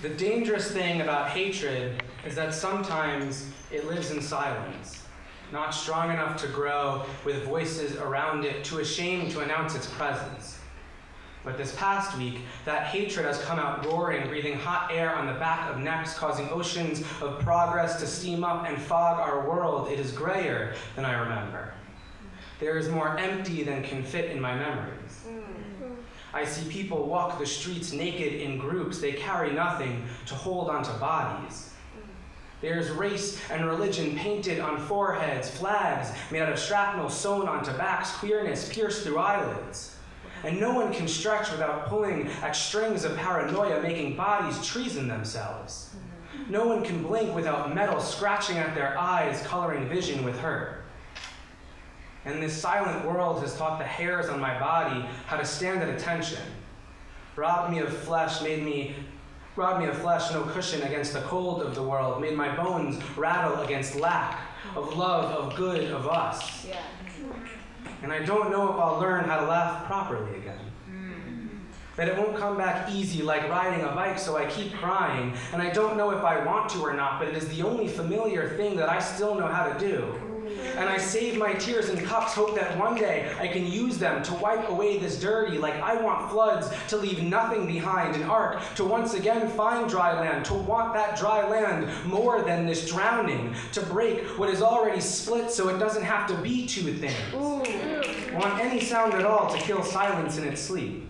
The dangerous thing about hatred is that sometimes it lives in silence, not strong enough to grow, with voices around it too ashamed to announce its presence. But this past week, that hatred has come out roaring, breathing hot air on the back of necks, causing oceans of progress to steam up and fog our world. It is grayer than I remember. There is more empty than can fit in my memories. I see people walk the streets naked in groups. They carry nothing to hold onto bodies. There's race and religion painted on foreheads, flags made out of shrapnel sewn onto backs, queerness pierced through eyelids. And no one can stretch without pulling at strings of paranoia, making bodies treason themselves. No one can blink without metal scratching at their eyes, coloring vision with hurt. And this silent world has taught the hairs on my body how to stand at attention. Robbed me of flesh, no cushion against the cold of the world, made my bones rattle against lack of love, of good, of us. Yeah. And I don't know if I'll learn how to laugh properly again. That it won't come back easy like riding a bike, so I keep crying. And I don't know if I want to or not, but it is the only familiar thing that I still know how to do. And I save my tears in cups, hope that one day I can use them to wipe away this dirty, like I want floods to leave nothing behind, an ark to once again find dry land, to want that dry land more than this drowning, to break what is already split so it doesn't have to be two things. Want any sound at all to kill silence in its sleep.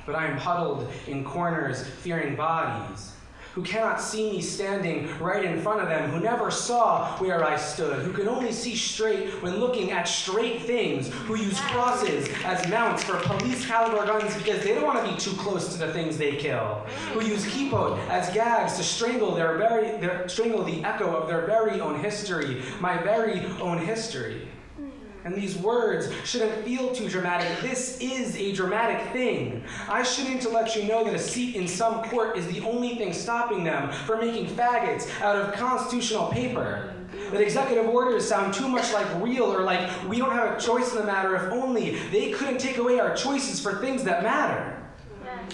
But I am huddled in corners, fearing bodies, who cannot see me standing right in front of them, who never saw where I stood, who can only see straight when looking at straight things, who use crosses as mounts for police caliber guns because they don't want to be too close to the things they kill, who use kipot as gags to strangle strangle the echo of their very own history, my very own history. And these words shouldn't feel too dramatic. This is a dramatic thing. I shouldn't let you know that a seat in some court is the only thing stopping them from making faggots out of constitutional paper. That executive orders sound too much like real, or like we don't have a choice in the matter. If only they couldn't take away our choices for things that matter. Yes.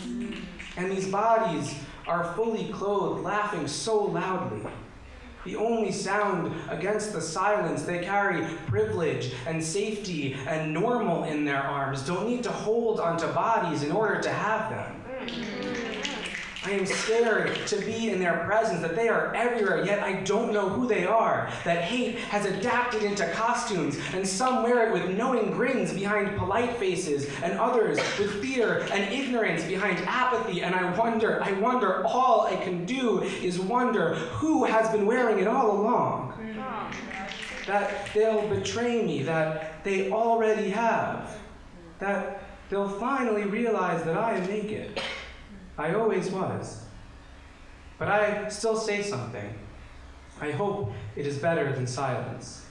And these bodies are fully clothed, laughing so loudly. The only sound against the silence. They carry privilege and safety and normal in their arms. Don't need to hold onto bodies in order to have them. I am scared to be in their presence, that they are everywhere, yet I don't know who they are. That hate has adapted into costumes, and some wear it with knowing grins behind polite faces, and others with fear and ignorance behind apathy. And I wonder, all I can do is wonder who has been wearing it all along. That they'll betray me, that they already have. That they'll finally realize that I am naked. I always was. But I still say something. I hope it is better than silence.